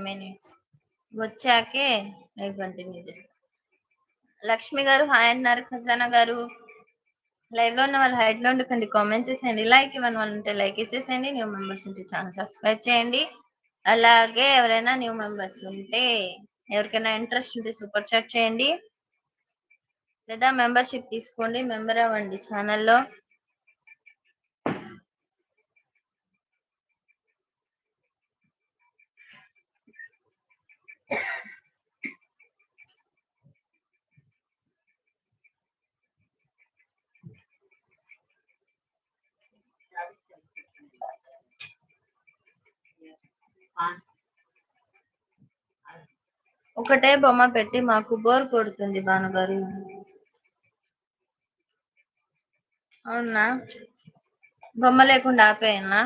5 minutes వచ్చాకే live continue చేస్తాం. లక్ష్మి గారు హాయ్ అన్నారు. ఖజానా గారు లైవ్ లో ఉన్న వాళ్ళు హైడ్ లో ఉండకండి, కామెంట్ చేసేయండి. లైక్ ఇవ్వని వాళ్ళు ఉంటే లైక్ ఇచ్చేసేయండి. న్యూ మెంబర్స్ ఉంటే ఛానల్ సబ్స్క్రైబ్ చేయండి. అలాగే ఎవరైనా న్యూ మెంబర్స్ ఉంటే, ఎవరికైనా ఇంట్రెస్ట్ ఉంటే సూపర్ చాట్ చేయండి, లేదా మెంబర్షిప్ తీసుకోండి, మెంబర్ అవ్వండి ఛానల్లో. ఒకటే బొమ్మ పెట్టి మాకు బోర్ కొడుతుంది భానుగారు. అవునా, బొమ్మ లేకుండా ఆపేయనా?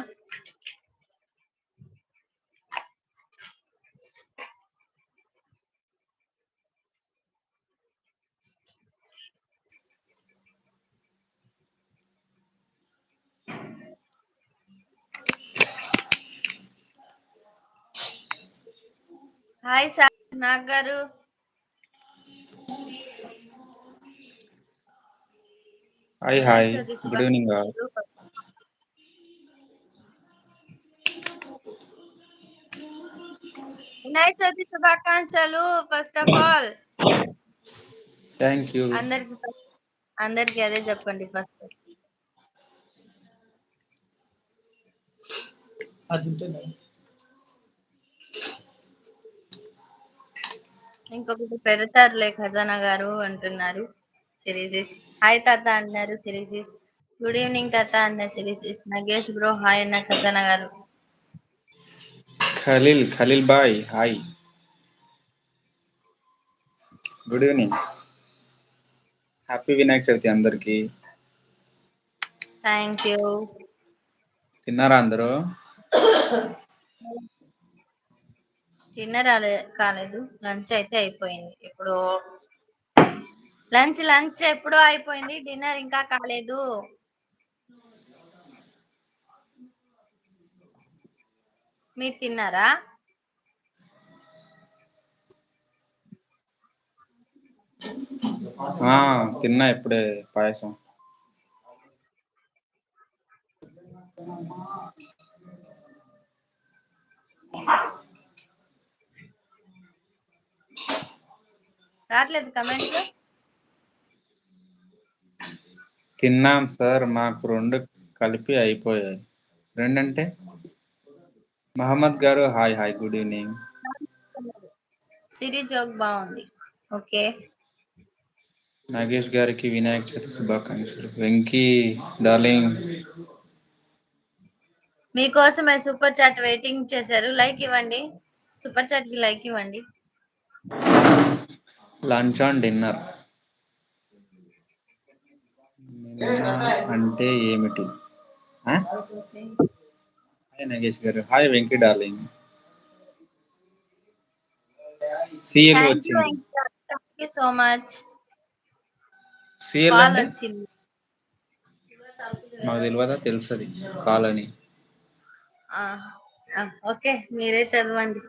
Hi sir Nag garu. Hi hi, good evening. Vinayaka Chavithi శుభాకాంక్షలు. First of all thank you. అందరికి అదే చెప్పండి ఫస్ట్. ఇంకొకటి పెడతారులే ఖజానా గారు అంటున్నారు సిరీసిస్. హాయ్ తాత అన్నారు సిరీసిస్. గుడ్ ఈవినింగ్ తాత అన్న సిరీసిస్. నగేష్ బ్రో హాయ్ అన్న Khajana garu. Khalil bhai hi, good evening. Happy Vinayaka Chavithi అందరికి. Thank you. తిన్నారా అందరూ? డిన్నర్ కాలేదు, లంచ్ అయితే అయిపోయింది ఇప్పుడు. లంచ్ ఎప్పుడో అయిపోయింది, డిన్నర్ ఇంకా కాలేదు. మీరు తిన్నారా? తిన్నా ఇప్పుడే పాయసం. రావట్లేదు కమెంట్లు. తిన్నాం సార్, మాకు 2 కలిపి అయిపోయాయి. 2 అంటే మహమ్మద్ గారు హాయ్ హాయ్, గుడ్ ఈవినింగ్. సిరి జోక్ బాగుంది. ఓకే. నాగేష్ గారికి వినాయక చవితి శుభాకాంక్షలు. వెంకీ డార్లింగ్ మీకోసమే సూపర్ చాట్ వెయిటింగ్ చేశారు. లైక్ ఇవ్వండి, సూపర్ చాట్ కి లైక్ ఇవ్వండి. లంచ్ అండ్ డిన్నర్ అంటే ఏమిటి? హాయ్ నాగేష్ గారు, హాయ్ వెంకీ డార్లింగ్. సిఎల్ వచ్చింది. Thank you so much. CL call అంటే వచ్చింది. నాకు తెలియదా? తెలుసది కాల్ అని. ఓకే, మీరే చదవండి.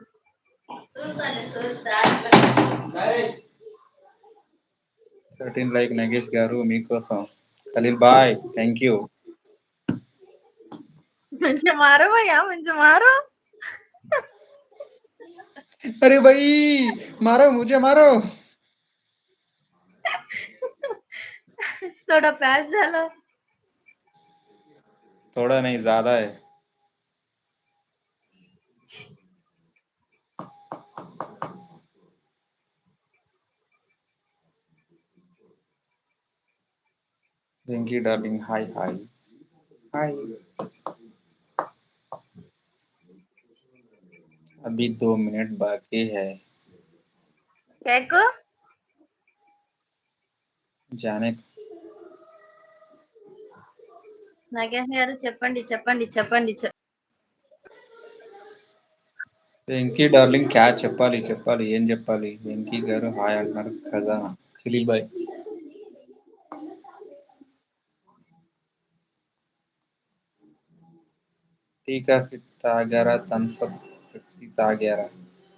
లైక్ నాగేష్ గారు మీకోసం. ఖలీల్ బాయ్ థ్యాంక్ యూ. मुझे मारो भैया, मुझे मारो. अरे भाई मारो, मुझे मारो. थोड़ा प्यास डालो. थोड़ा नहीं, ज्यादा है. Thank you darling, hi hi hi. अभी 2 मिनट बाकी है కేకు जाने. నాగేష్ గారు చెప్పండి చెప్పండి చెప్పండి. వెంకీ డార్లింగ్ క్యా చెప్పాలి చెప్పాలి, ఏం చెప్పాలి? వెంకీ గారు హాయ్ అంటున్నారు. ఖజానా ఖలీల్ బాయ్. టీ కాఫీ తాగారా? థమ్స్ అప్ పెప్సీ తాగారా?